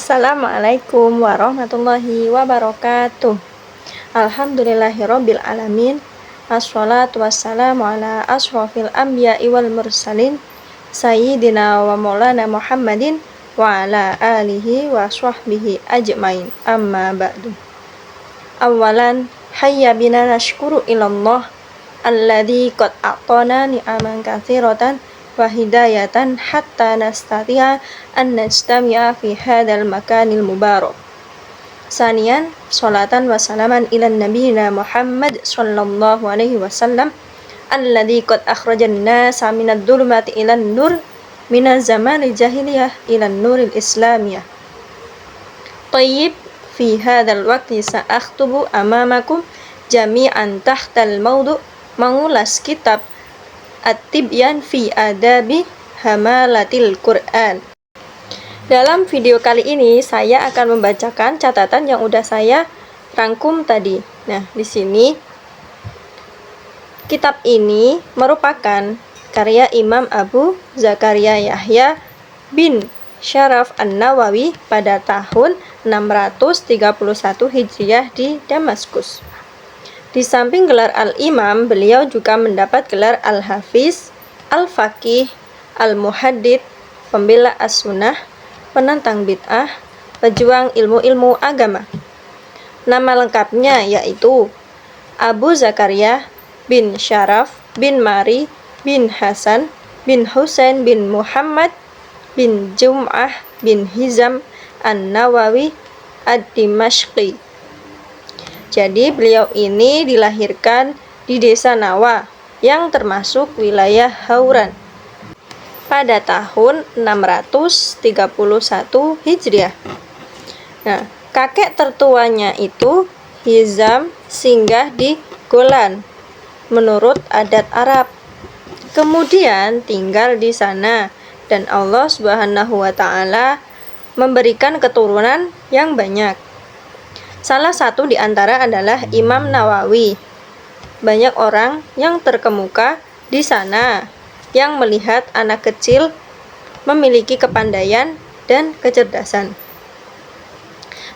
Assalamualaikum warahmatullahi wabarakatuh. Alhamdulillahirabbil alamin. Assalatu wassalamu ala ashrafil anbiya'i wal mursalin sayyidina wa maulana Muhammadin wa ala alihi wa sahbihi ajmain. Amma ba'du. Awalan hayya bina nashkuru ilallah alladzi qad a'tana ni'aman katsiratan wa hidayatan hatta nastati'a an najtami'a fi hadzal makanil mubarak. Saniyan sholatan wa salaman ila nabiyina Muhammad sallallahu alaihi wasallam alladzi qad akhrajan nasa minad dhulumati ilan nur minaz zamanil jahiliyah ilan nuril islamiyah. Tayyib fi hadzal waqti sa'akhtubu amamakum jami'an tahtal mawdu' mengulas kitab At-Tibyan fi Adabi Hamalatil Quran. Dalam video kali ini saya akan membacakan catatan yang udah saya rangkum tadi. Nah, di sini kitab ini merupakan karya Imam Abu Zakaria Yahya bin Syaraf An-Nawawi pada tahun 631 Hijriah di Damaskus. Di samping gelar Al-Imam, beliau juga mendapat gelar Al-Hafiz, Al-Faqih, Al-Muhaddits, pembela as-sunnah, penentang bid'ah, pejuang ilmu-ilmu agama. Nama lengkapnya yaitu Abu Zakaria bin Syaraf bin Mari bin Hasan bin Husain bin Muhammad bin Jum'ah bin Hizam An-Nawawi Ad-Dimashqi. Jadi beliau ini dilahirkan di desa Nawa yang termasuk wilayah Hauran pada tahun 631 Hijriah. Nah, kakek tertuanya itu Hizam singgah di Golan menurut adat Arab. Kemudian tinggal di sana dan Allah Subhanahu wa taala memberikan keturunan yang banyak. Salah satu di antara adalah Imam Nawawi. Banyak orang yang terkemuka di sana yang melihat anak kecil memiliki kepandaian dan kecerdasan.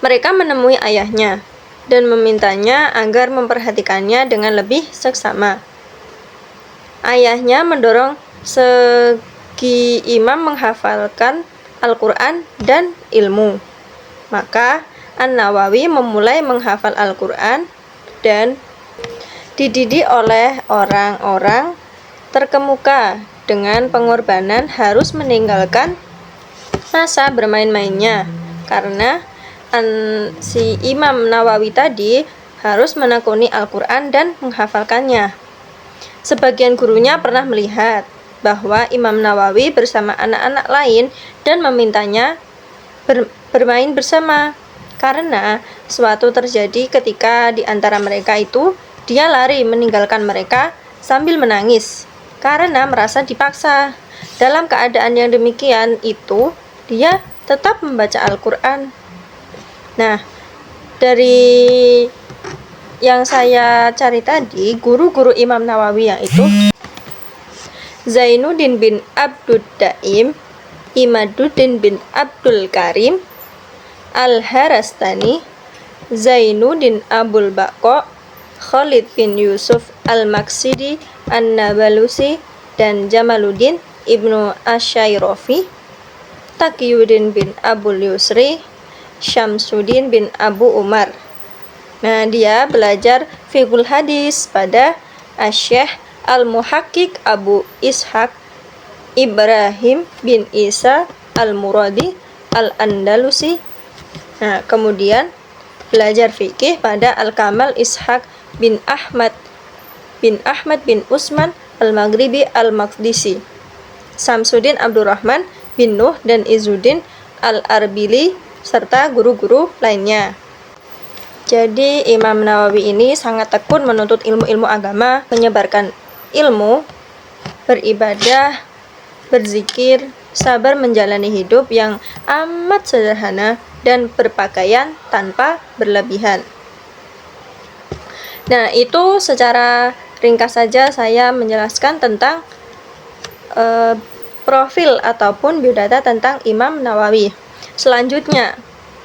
Mereka menemui ayahnya dan memintanya agar memperhatikannya dengan lebih seksama. Ayahnya mendorong segi imam menghafalkan Al-Quran dan ilmu. Maka An-Nawawi memulai menghafal Al-Quran dan dididik oleh orang-orang terkemuka dengan pengorbanan harus meninggalkan masa bermain-mainnya karena si Imam Nawawi tadi harus menekuni Al-Quran dan menghafalkannya. Sebagian gurunya pernah melihat bahwa Imam Nawawi bersama anak-anak lain dan memintanya bermain bersama. Karena suatu terjadi ketika di antara mereka itu dia lari meninggalkan mereka sambil menangis karena merasa dipaksa. Dalam keadaan yang demikian itu dia tetap membaca Al-Quran. Nah, dari yang saya cari tadi, guru-guru Imam Nawawi yang itu Zainuddin bin Abdud Daim, Imaduddin bin Abdul Karim, Al-Harastani, Zainuddin Abul Baqqa, Khalid bin Yusuf Al-Maksidi An-Nabalusi, dan Jamaluddin Ibnu Asy-Syairafi, Taqiyuddin bin Abul Yusri, Syamsuddin bin Abu Umar. Nah, dia belajar fiqhul hadis pada Asy-Syaikh Al-Muhaqqiq Abu Ishaq Ibrahim bin Isa Al-Muradi Al-Andalusi. Nah, kemudian belajar fikih pada Al-Kamal Ishaq bin Ahmad bin Usman Al-Maghribi Al-Maqdisi, Samsuddin Abdurrahman bin Nuh dan Izzuddin Al-Arbili serta guru-guru lainnya. Jadi Imam Nawawi ini sangat tekun menuntut ilmu-ilmu agama, menyebarkan ilmu, beribadah, berzikir, sabar menjalani hidup yang amat sederhana dan berpakaian tanpa berlebihan. Nah, itu secara ringkas saja saya menjelaskan tentang profil ataupun biodata tentang Imam Nawawi. Selanjutnya,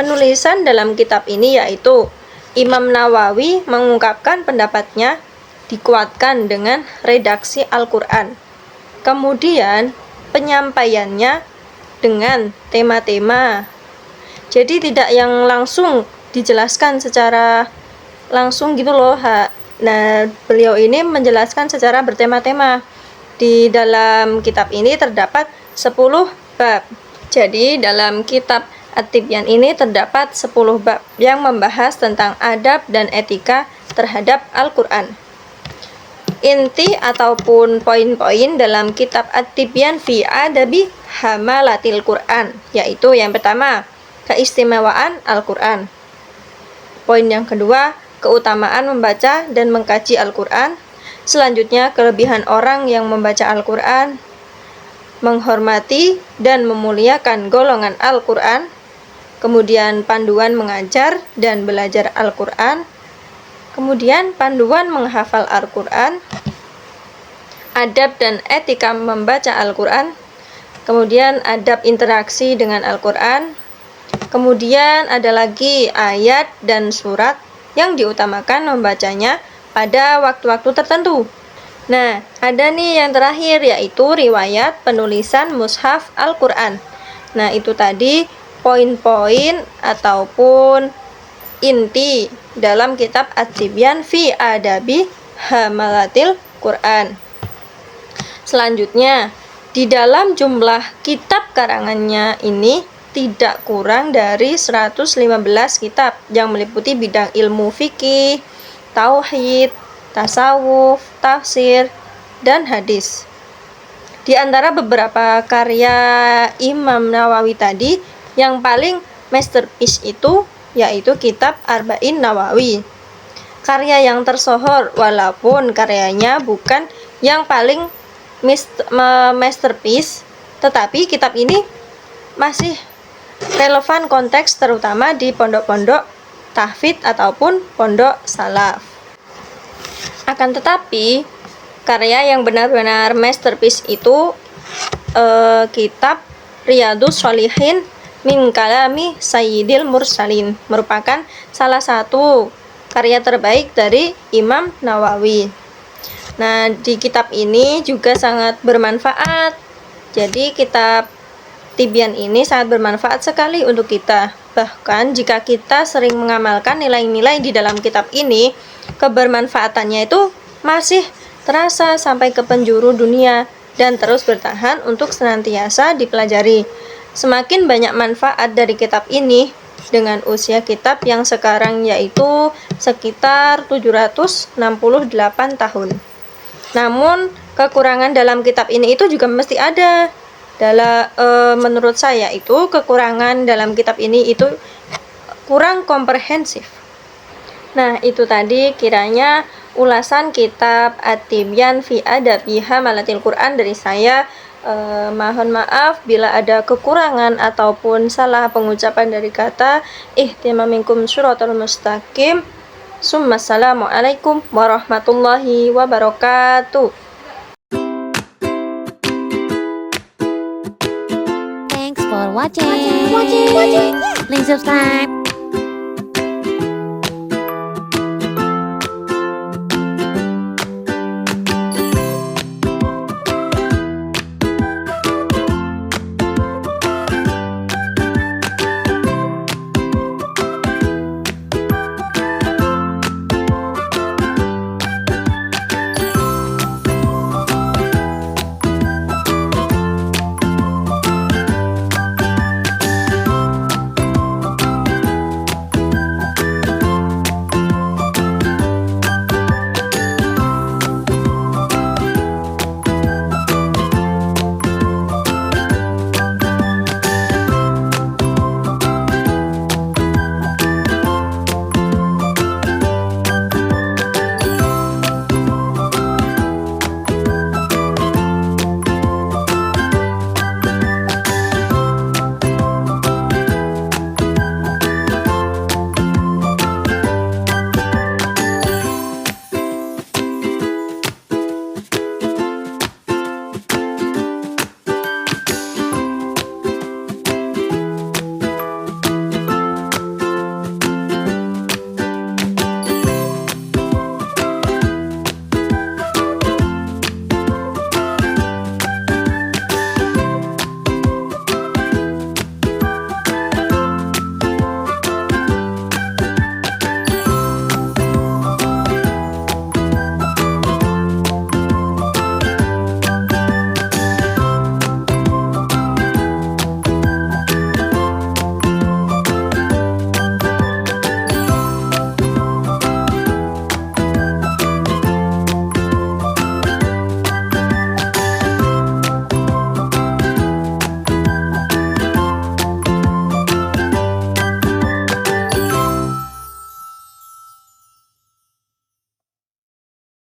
penulisan dalam kitab ini yaitu Imam Nawawi mengungkapkan pendapatnya dikuatkan dengan redaksi Al-Quran. Kemudian penyampaiannya dengan tema-tema. Jadi tidak yang langsung dijelaskan secara langsung gitu loh. Nah, beliau ini menjelaskan secara bertema-tema. Di dalam kitab ini terdapat 10 bab. Jadi dalam kitab At-Tibyan ini terdapat 10 bab yang membahas tentang adab dan etika terhadap Al-Quran. Inti ataupun poin-poin dalam kitab At-Tibyan fi adabi hamalatil Quran, yaitu yang pertama, keistimewaan Al-Quran. Poin yang kedua, keutamaan membaca dan mengkaji Al-Quran. Selanjutnya, kelebihan orang yang membaca Al-Quran, menghormati dan memuliakan golongan Al-Quran, kemudian panduan mengajar dan belajar Al-Quran, kemudian panduan menghafal Al-Quran, adab dan etika membaca Al-Quran, kemudian adab interaksi dengan Al-Quran, kemudian ada lagi ayat dan surat yang diutamakan membacanya pada waktu-waktu tertentu. Nah, ada nih yang terakhir yaitu riwayat penulisan mushaf Al-Quran. Nah, itu tadi poin-poin ataupun inti dalam kitab At-Tibyan fi adabi hamalatil Quran. Selanjutnya, di dalam jumlah kitab karangannya ini tidak kurang dari 115 kitab yang meliputi bidang ilmu fikih, tauhid, tasawuf, tafsir, dan hadis. Di antara beberapa karya Imam Nawawi tadi, yang paling masterpiece itu yaitu kitab Arba'in Nawawi. Karya yang tersohor walaupun karyanya bukan yang paling masterpiece, tetapi kitab ini masih relevan konteks terutama di pondok-pondok tahfidz ataupun pondok salaf. Akan tetapi, karya yang benar-benar masterpiece itu kitab Riyadhus Shalihin min kalami Sayyidil Mursalin, merupakan salah satu karya terbaik dari Imam Nawawi. Nah, di kitab ini juga sangat bermanfaat. Jadi kitab Tibyan ini sangat bermanfaat sekali untuk kita. Bahkan jika kita sering mengamalkan nilai-nilai di dalam kitab ini, kebermanfaatannya itu masih terasa sampai ke penjuru dunia dan terus bertahan untuk senantiasa dipelajari. Semakin banyak manfaat dari kitab ini dengan usia kitab yang sekarang yaitu sekitar 768 tahun. Namun kekurangan dalam kitab ini itu juga mesti ada. Menurut saya itu kekurangan dalam kitab ini itu kurang komprehensif. Nah, itu tadi kiranya ulasan kitab At-Tibyan fi adabi hamalatil Quran dari saya. Mohon maaf bila ada kekurangan ataupun salah pengucapan dari kata. Ihtimam minkum syuratul mustaqim. Assalamualaikum warahmatullahi wabarakatuh. Thanks for watching. Please subscribe.